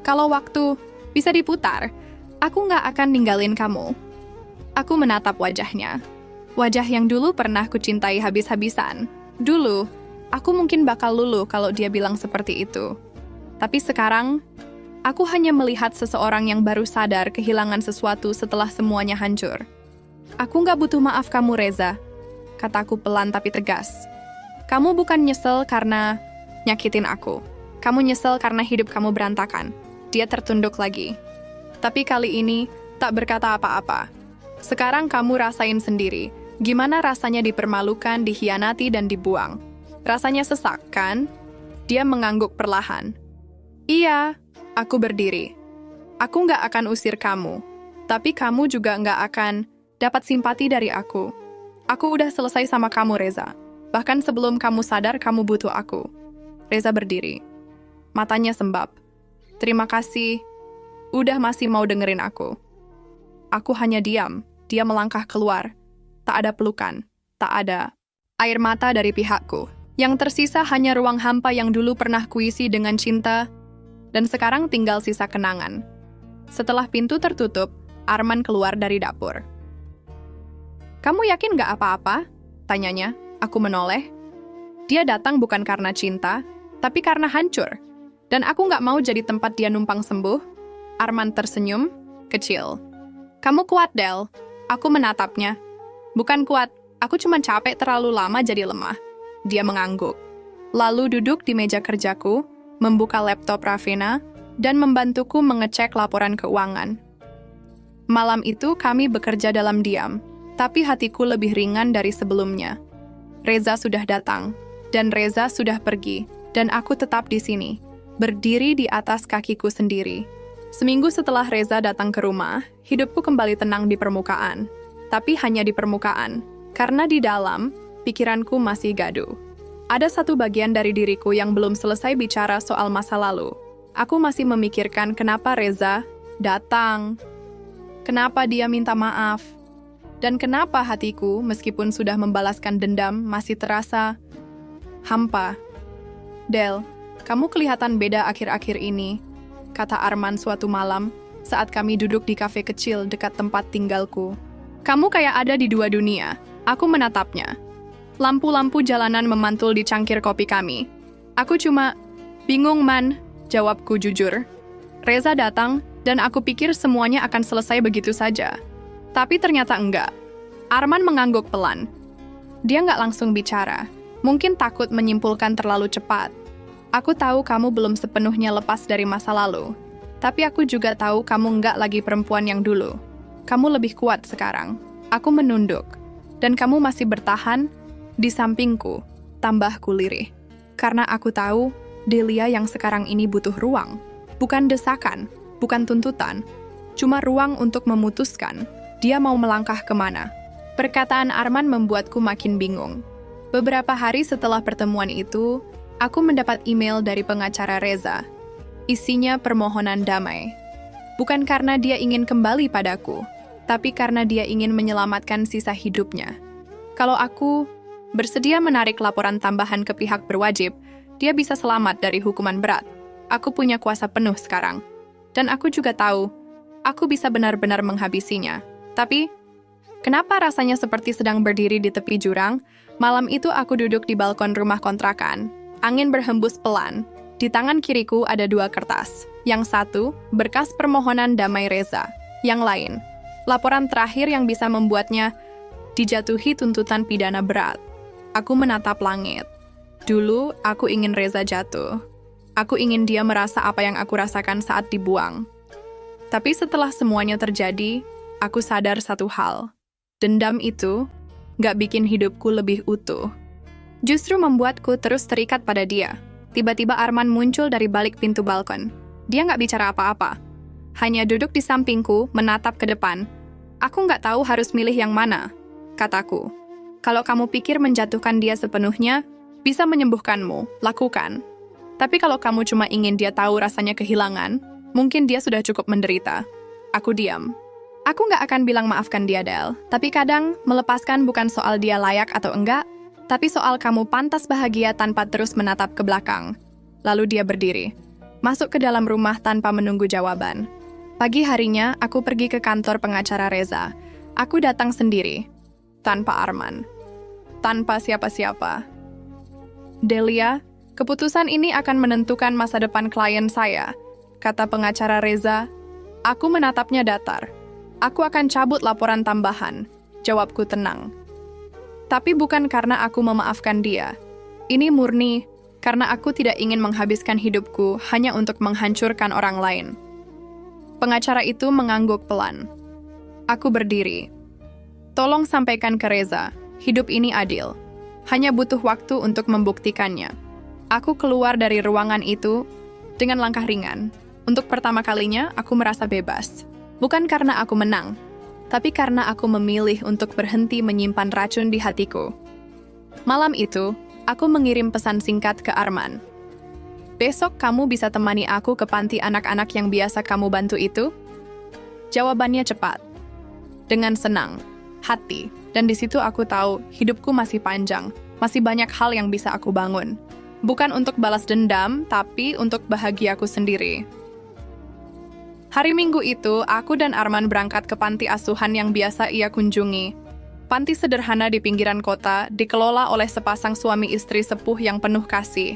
S1: Kalau waktu bisa diputar, aku nggak akan ninggalin kamu. Aku menatap wajahnya. Wajah yang dulu pernah kucintai habis-habisan. Dulu, aku mungkin bakal luluh kalau dia bilang seperti itu. Tapi sekarang, aku hanya melihat seseorang yang baru sadar kehilangan sesuatu setelah semuanya hancur. Aku nggak butuh maaf kamu, Reza. Kataku pelan tapi tegas. Kamu bukan nyesel karena nyakitin aku. Kamu nyesel karena hidup kamu berantakan. Dia tertunduk lagi. Tapi kali ini, tak berkata apa-apa. Sekarang kamu rasain sendiri. Gimana rasanya dipermalukan, dikhianati, dan dibuang. Rasanya sesak, kan? Dia mengangguk perlahan. Iya, aku berdiri. Aku nggak akan usir kamu. Tapi kamu juga nggak akan dapat simpati dari aku. Aku udah selesai sama kamu, Reza. Bahkan sebelum kamu sadar kamu butuh aku. Reza berdiri. Matanya sembab. Terima kasih. Udah masih mau dengerin aku. Aku hanya diam. Dia melangkah keluar. Tak ada pelukan. Tak ada air mata dari pihakku. Yang tersisa hanya ruang hampa yang dulu pernah kuisi dengan cinta, dan sekarang tinggal sisa kenangan. Setelah pintu tertutup, Arman keluar dari dapur. Kamu yakin gak apa-apa? Tanyanya. Aku menoleh. Dia datang bukan karena cinta, tapi karena hancur. Dan aku gak mau jadi tempat dia numpang sembuh. Arman tersenyum, kecil. Kamu kuat, Del. Aku menatapnya. Bukan kuat, aku cuma capek terlalu lama jadi lemah. Dia mengangguk. Lalu duduk di meja kerjaku, membuka laptop Ravena, dan membantuku mengecek laporan keuangan. Malam itu kami bekerja dalam diam, tapi hatiku lebih ringan dari sebelumnya. Reza sudah datang, dan Reza sudah pergi, dan aku tetap di sini, berdiri di atas kakiku sendiri. Seminggu setelah Reza datang ke rumah, hidupku kembali tenang di permukaan. Tapi hanya di permukaan, karena di dalam, pikiranku masih gaduh. Ada satu bagian dari diriku yang belum selesai bicara soal masa lalu. Aku masih memikirkan kenapa Reza datang, kenapa dia minta maaf, dan kenapa hatiku, meskipun sudah membalaskan dendam, masih terasa hampa. Del, kamu kelihatan beda akhir-akhir ini, kata Arman suatu malam saat kami duduk di kafe kecil dekat tempat tinggalku. Kamu kayak ada di dua dunia. Aku menatapnya. Lampu-lampu jalanan memantul di cangkir kopi kami. Aku cuma bingung, Man, jawabku jujur. Reza datang, dan aku pikir semuanya akan selesai begitu saja. Tapi ternyata enggak. Arman mengangguk pelan. Dia nggak langsung bicara. Mungkin takut menyimpulkan terlalu cepat. Aku tahu kamu belum sepenuhnya lepas dari masa lalu. Tapi aku juga tahu kamu nggak lagi perempuan yang dulu. Kamu lebih kuat sekarang. Aku menunduk. Dan kamu masih bertahan di sampingku, tambahku lirih. Karena aku tahu Delia yang sekarang ini butuh ruang. Bukan desakan, bukan tuntutan, cuma ruang untuk memutuskan dia mau melangkah kemana. Perkataan Arman membuatku makin bingung. Beberapa hari setelah pertemuan itu, aku mendapat email dari pengacara Reza. Isinya permohonan damai. Bukan karena dia ingin kembali padaku, tapi karena dia ingin menyelamatkan sisa hidupnya. Kalau aku bersedia menarik laporan tambahan ke pihak berwajib, dia bisa selamat dari hukuman berat. Aku punya kuasa penuh sekarang. Dan aku juga tahu, aku bisa benar-benar menghabisinya. Tapi, kenapa rasanya seperti sedang berdiri di tepi jurang? Malam itu aku duduk di balkon rumah kontrakan. Angin berhembus pelan. Di tangan kiriku ada 2 kertas. Yang satu, berkas permohonan damai Reza. Yang lain, laporan terakhir yang bisa membuatnya dijatuhi tuntutan pidana berat. Aku menatap langit. Dulu, aku ingin Reza jatuh. Aku ingin dia merasa apa yang aku rasakan saat dibuang. Tapi setelah semuanya terjadi, aku sadar satu hal. Dendam itu gak bikin hidupku lebih utuh. Justru membuatku terus terikat pada dia. Tiba-tiba Arman muncul dari balik pintu balkon. Dia gak bicara apa-apa. Hanya duduk di sampingku, menatap ke depan. Aku gak tahu harus milih yang mana, kataku. Kalau kamu pikir menjatuhkan dia sepenuhnya, bisa menyembuhkanmu, lakukan. Tapi kalau kamu cuma ingin dia tahu rasanya kehilangan, mungkin dia sudah cukup menderita. Aku diam. Aku gak akan bilang maafkan dia, Del. Tapi kadang, melepaskan bukan soal dia layak atau enggak, tapi soal kamu pantas bahagia tanpa terus menatap ke belakang. Lalu dia berdiri, masuk ke dalam rumah tanpa menunggu jawaban. Pagi harinya, aku pergi ke kantor pengacara Reza. Aku datang sendiri, tanpa Arman, tanpa siapa-siapa. Delia, keputusan ini akan menentukan masa depan klien saya, kata pengacara Reza. Aku menatapnya datar. Aku akan cabut laporan tambahan, jawabku tenang. Tapi bukan karena aku memaafkan dia. Ini murni karena aku tidak ingin menghabiskan hidupku hanya untuk menghancurkan orang lain. Pengacara itu mengangguk pelan. Aku berdiri. Tolong sampaikan ke Reza, hidup ini adil. Hanya butuh waktu untuk membuktikannya. Aku keluar dari ruangan itu dengan langkah ringan. Untuk pertama kalinya, aku merasa bebas. Bukan karena aku menang, tapi karena aku memilih untuk berhenti menyimpan racun di hatiku. Malam itu, aku mengirim pesan singkat ke Arman. Besok kamu bisa temani aku ke panti anak-anak yang biasa kamu bantu itu? Jawabannya cepat. Dengan senang, hati, dan di situ aku tahu hidupku masih panjang, masih banyak hal yang bisa aku bangun. Bukan untuk balas dendam, tapi untuk bahagiaku sendiri. Hari Minggu itu, aku dan Arman berangkat ke panti asuhan yang biasa ia kunjungi. Panti sederhana di pinggiran kota, dikelola oleh sepasang suami istri sepuh yang penuh kasih.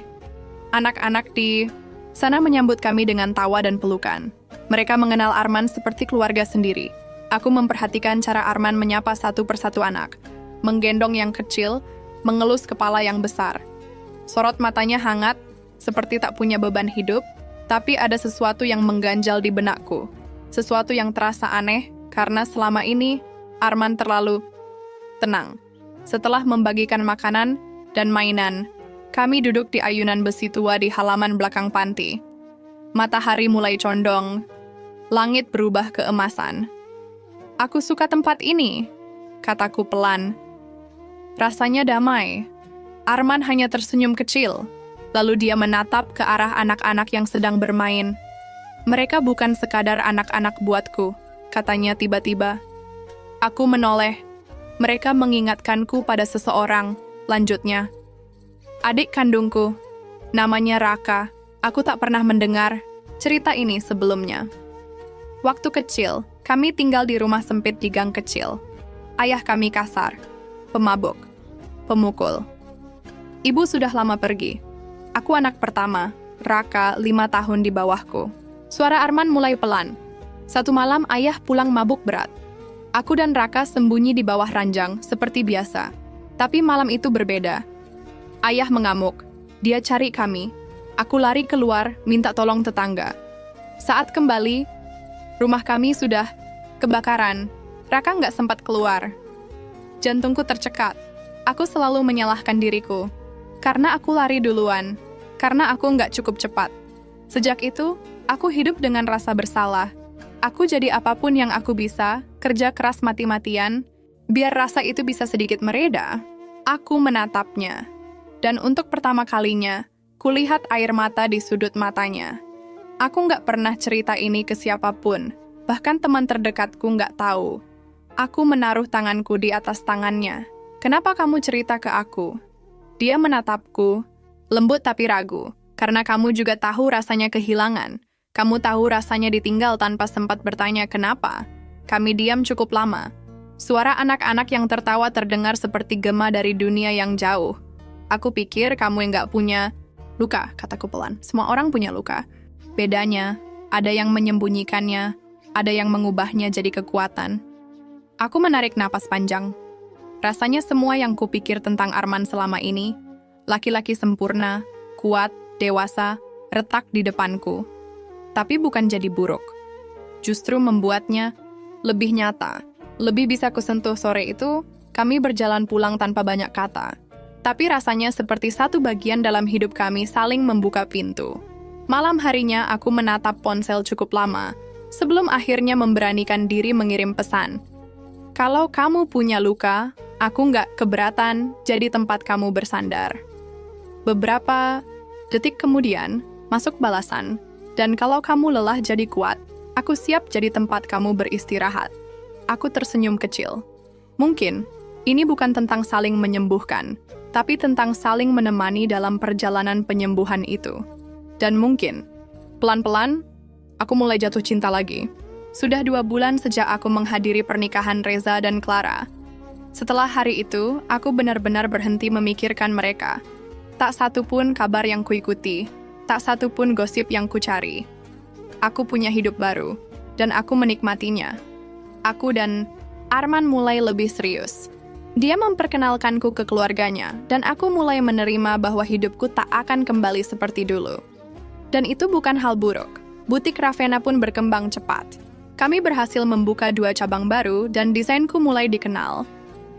S1: Anak-anak di sana menyambut kami dengan tawa dan pelukan. Mereka mengenal Arman seperti keluarga sendiri. Aku memperhatikan cara Arman menyapa satu persatu anak, menggendong yang kecil, mengelus kepala yang besar. Sorot matanya hangat, seperti tak punya beban hidup, tapi ada sesuatu yang mengganjal di benakku. Sesuatu yang terasa aneh, karena selama ini Arman terlalu tenang. Setelah membagikan makanan dan mainan, kami duduk di ayunan besi tua di halaman belakang panti. Matahari mulai condong, langit berubah keemasan. Aku suka tempat ini, kataku pelan. Rasanya damai. Arman hanya tersenyum kecil. Lalu dia menatap ke arah anak-anak yang sedang bermain. Mereka bukan sekadar anak-anak buatku, katanya tiba-tiba. Aku menoleh. Mereka mengingatkanku pada seseorang, lanjutnya. Adik kandungku, namanya Raka. Aku tak pernah mendengar cerita ini sebelumnya. Waktu kecil, kami tinggal di rumah sempit di gang kecil. Ayah kami kasar, pemabuk, pemukul. Ibu sudah lama pergi. Aku anak pertama, Raka 5 tahun di bawahku. Suara Arman mulai pelan. Satu malam ayah pulang mabuk berat. Aku dan Raka sembunyi di bawah ranjang, seperti biasa. Tapi malam itu berbeda. Ayah mengamuk. Dia cari kami. Aku lari keluar, minta tolong tetangga. Saat kembali, rumah kami sudah kebakaran. Raka nggak sempat keluar. Jantungku tercekat. Aku selalu menyalahkan diriku. Karena aku lari duluan. Karena aku nggak cukup cepat. Sejak itu, Aku hidup dengan rasa bersalah. Aku jadi apapun yang aku bisa, kerja keras mati-matian, biar rasa itu bisa sedikit mereda. Aku menatapnya. Dan untuk pertama kalinya, kulihat air mata di sudut matanya. Aku nggak pernah cerita ini ke siapapun, bahkan teman terdekatku nggak tahu. Aku menaruh tanganku di atas tangannya. Kenapa kamu cerita ke aku? Dia menatapku, lembut tapi ragu, karena kamu juga tahu rasanya kehilangan. Kamu tahu rasanya ditinggal tanpa sempat bertanya kenapa. Kami diam cukup lama. Suara anak-anak yang tertawa terdengar seperti gema dari dunia yang jauh. Aku pikir kamu yang nggak punya luka, kataku pelan. Semua orang punya luka. Bedanya, ada yang menyembunyikannya, ada yang mengubahnya jadi kekuatan. Aku menarik napas panjang. Rasanya semua yang kupikir tentang Arman selama ini, laki-laki sempurna, kuat, dewasa, retak di depanku. Tapi bukan jadi buruk. Justru membuatnya lebih nyata. Lebih bisa kusentuh sore itu, kami berjalan pulang tanpa banyak kata. Tapi rasanya seperti satu bagian dalam hidup kami saling membuka pintu. Malam harinya aku menatap ponsel cukup lama, sebelum akhirnya memberanikan diri mengirim pesan. Kalau kamu punya luka, aku nggak keberatan jadi tempat kamu bersandar. Beberapa detik kemudian, masuk balasan. Dan kalau kamu lelah jadi kuat, aku siap jadi tempat kamu beristirahat. Aku tersenyum kecil. Mungkin, ini bukan tentang saling menyembuhkan, tapi tentang saling menemani dalam perjalanan penyembuhan itu. Dan mungkin, pelan-pelan, aku mulai jatuh cinta lagi. Sudah 2 bulan sejak aku menghadiri pernikahan Reza dan Clara. Setelah hari itu, aku benar-benar berhenti memikirkan mereka. Tak satu pun kabar yang kuikuti, tak satu pun gosip yang kucari. Aku punya hidup baru, dan aku menikmatinya. Aku dan Arman mulai lebih serius. Dia memperkenalkanku ke keluarganya, dan aku mulai menerima bahwa hidupku tak akan kembali seperti dulu. Dan itu bukan hal buruk. Butik Ravenna pun berkembang cepat. Kami berhasil membuka 2 cabang baru, dan desainku mulai dikenal.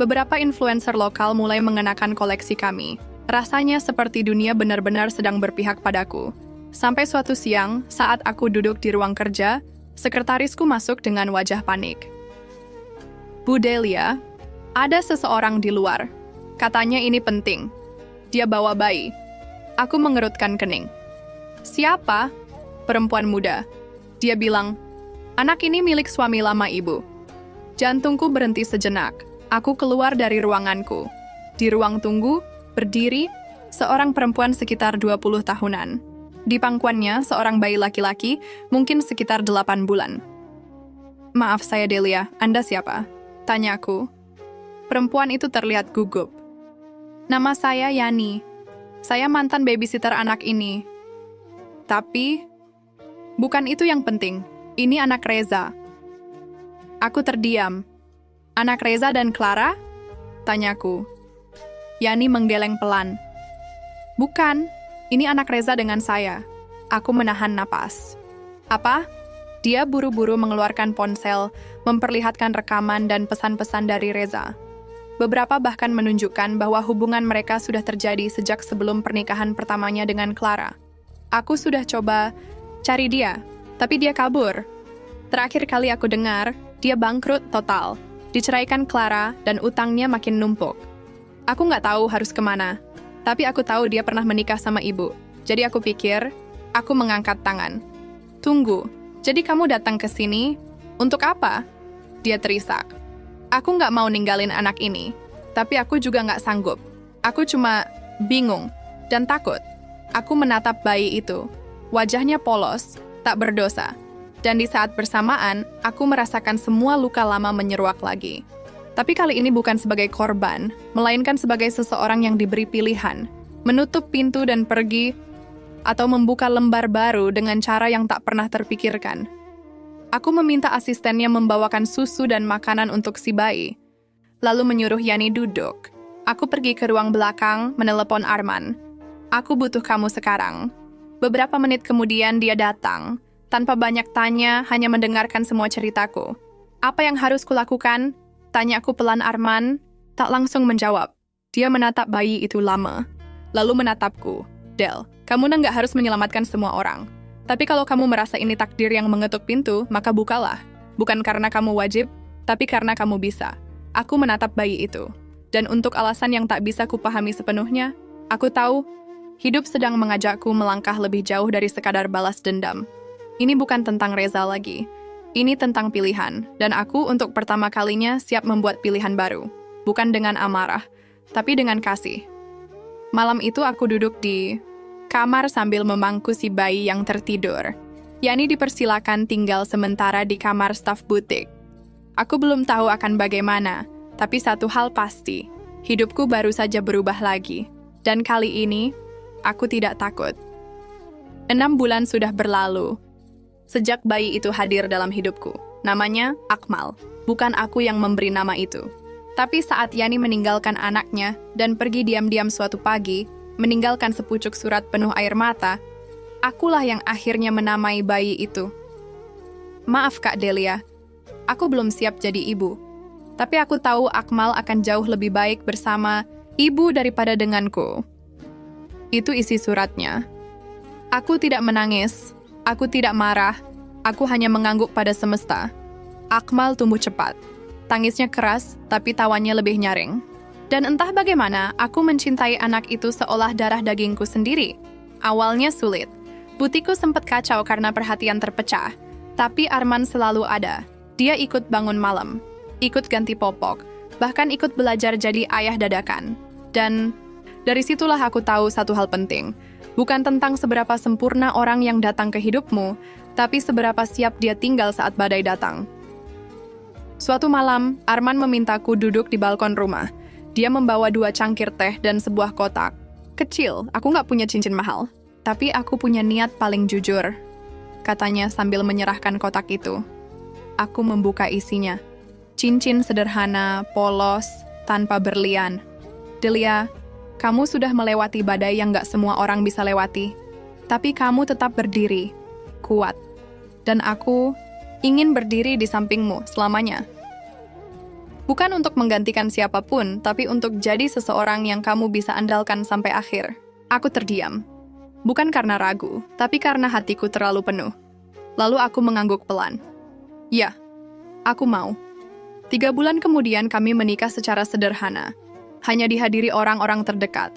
S1: Beberapa influencer lokal mulai mengenakan koleksi kami. Rasanya seperti dunia benar-benar sedang berpihak padaku. Sampai suatu siang, saat aku duduk di ruang kerja, sekretarisku masuk dengan wajah panik. Bu Delia, ada seseorang di luar. Katanya ini penting. Dia bawa bayi. Aku mengerutkan kening. Siapa? Perempuan muda. Dia bilang, anak ini milik suami lama ibu. Jantungku berhenti sejenak. Aku keluar dari ruanganku. Di ruang tunggu, berdiri, seorang perempuan sekitar 20 tahunan. Di pangkuannya, seorang bayi laki-laki, mungkin sekitar 8 bulan. Maaf saya Delia, Anda siapa? Tanya aku. Perempuan itu terlihat gugup. Nama saya Yani. Saya mantan babysitter anak ini. Tapi, bukan itu yang penting. Ini anak Reza. Aku terdiam. Anak Reza dan Clara? Tanyaku. Yani menggeleng pelan. Bukan, ini anak Reza dengan saya. Aku menahan napas. Apa? Dia buru-buru mengeluarkan ponsel, memperlihatkan rekaman dan pesan-pesan dari Reza. Beberapa bahkan menunjukkan bahwa hubungan mereka sudah terjadi sejak sebelum pernikahan pertamanya dengan Clara. Aku sudah coba cari dia, tapi dia kabur. Terakhir kali aku dengar, dia bangkrut total, diceraikan Clara dan utangnya makin numpuk. Aku nggak tahu harus kemana. Tapi aku tahu dia pernah menikah sama ibu. Jadi aku pikir, aku mengangkat tangan. Tunggu, jadi kamu datang ke sini? Untuk apa? Dia terisak. Aku nggak mau ninggalin anak ini. Tapi aku juga nggak sanggup. Aku cuma bingung dan takut. Aku menatap bayi itu. Wajahnya polos, tak berdosa. Dan di saat bersamaan, aku merasakan semua luka lama menyeruak lagi. Tapi kali ini bukan sebagai korban, melainkan sebagai seseorang yang diberi pilihan, menutup pintu dan pergi, atau membuka lembar baru dengan cara yang tak pernah terpikirkan. Aku meminta asistennya membawakan susu dan makanan untuk si bayi, lalu menyuruh Yani duduk. Aku pergi ke ruang belakang, menelepon Arman. Aku butuh kamu sekarang. Beberapa menit kemudian dia datang, tanpa banyak tanya, hanya mendengarkan semua ceritaku. Apa yang harus kulakukan? Tanya aku pelan Arman, tak langsung menjawab. Dia menatap bayi itu lama, lalu menatapku. Del, kamu nggak harus menyelamatkan semua orang. Tapi kalau kamu merasa ini takdir yang mengetuk pintu, maka bukalah. Bukan karena kamu wajib, tapi karena kamu bisa. Aku menatap bayi itu. Dan untuk alasan yang tak bisa kupahami sepenuhnya, aku tahu hidup sedang mengajakku melangkah lebih jauh dari sekadar balas dendam. Ini bukan tentang Reza lagi. Ini tentang pilihan, dan aku untuk pertama kalinya siap membuat pilihan baru. Bukan dengan amarah, tapi dengan kasih. Malam itu aku duduk di kamar sambil memangku si bayi yang tertidur. Yani dipersilakan tinggal sementara di kamar staf butik. Aku belum tahu akan bagaimana, tapi satu hal pasti, hidupku baru saja berubah lagi. Dan kali ini, aku tidak takut. 6 bulan sudah berlalu sejak bayi itu hadir dalam hidupku. Namanya Akmal. Bukan aku yang memberi nama itu. Tapi saat Yani meninggalkan anaknya dan pergi diam-diam suatu pagi, meninggalkan sepucuk surat penuh air mata, akulah yang akhirnya menamai bayi itu. Maaf Kak Delia, aku belum siap jadi ibu. Tapi aku tahu Akmal akan jauh lebih baik bersama ibu daripada denganku. Itu isi suratnya. Aku tidak menangis. Aku tidak marah, aku hanya mengangguk pada semesta. Akmal tumbuh cepat. Tangisnya keras, tapi tawanya lebih nyaring. Dan entah bagaimana, aku mencintai anak itu seolah darah dagingku sendiri. Awalnya sulit. Butikku sempat kacau karena perhatian terpecah. Tapi Arman selalu ada. Dia ikut bangun malam, ikut ganti popok, bahkan ikut belajar jadi ayah dadakan. Dan dari situlah aku tahu satu hal penting. Bukan tentang seberapa sempurna orang yang datang ke hidupmu, tapi seberapa siap dia tinggal saat badai datang. Suatu malam, Arman memintaku duduk di balkon rumah. Dia membawa 2 cangkir teh dan sebuah kotak. Kecil, aku nggak punya cincin mahal. Tapi aku punya niat paling jujur, katanya sambil menyerahkan kotak itu. Aku membuka isinya. Cincin sederhana, polos, tanpa berlian. Delia, kamu sudah melewati badai yang gak semua orang bisa lewati. Tapi kamu tetap berdiri, kuat. Dan aku ingin berdiri di sampingmu selamanya. Bukan untuk menggantikan siapapun, tapi untuk jadi seseorang yang kamu bisa andalkan sampai akhir. Aku terdiam. Bukan karena ragu, tapi karena hatiku terlalu penuh. Lalu aku mengangguk pelan. Ya, aku mau. 3 bulan kemudian kami menikah secara sederhana. Hanya dihadiri orang-orang terdekat.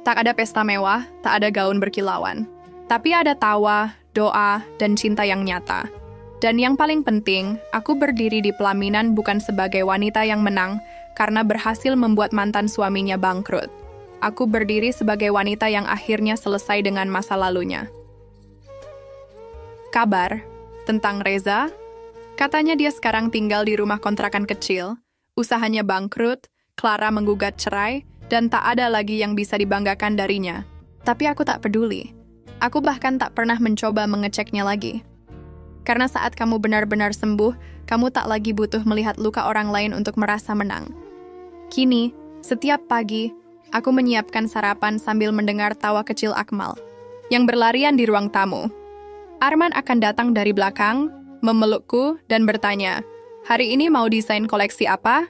S1: Tak ada pesta mewah, tak ada gaun berkilauan. Tapi ada tawa, doa, dan cinta yang nyata. Dan yang paling penting, aku berdiri di pelaminan bukan sebagai wanita yang menang karena berhasil membuat mantan suaminya bangkrut. Aku berdiri sebagai wanita yang akhirnya selesai dengan masa lalunya. Kabar tentang Reza? Katanya dia sekarang tinggal di rumah kontrakan kecil, usahanya bangkrut, Clara menggugat cerai, dan tak ada lagi yang bisa dibanggakan darinya. Tapi aku tak peduli. Aku bahkan tak pernah mencoba mengeceknya lagi. Karena saat kamu benar-benar sembuh, kamu tak lagi butuh melihat luka orang lain untuk merasa menang. Kini, setiap pagi, aku menyiapkan sarapan sambil mendengar tawa kecil Akmal, yang berlarian di ruang tamu. Arman akan datang dari belakang, memelukku, dan bertanya, "Hari ini mau desain koleksi apa?"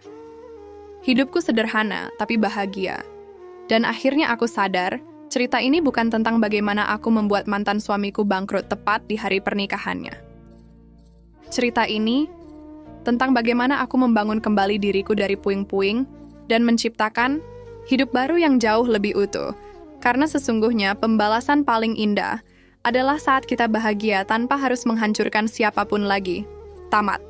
S1: Hidupku sederhana, tapi bahagia. Dan akhirnya aku sadar, cerita ini bukan tentang bagaimana aku membuat mantan suamiku bangkrut tepat di hari pernikahannya. Cerita ini tentang bagaimana aku membangun kembali diriku dari puing-puing dan menciptakan hidup baru yang jauh lebih utuh. Karena sesungguhnya pembalasan paling indah adalah saat kita bahagia tanpa harus menghancurkan siapapun lagi. Tamat.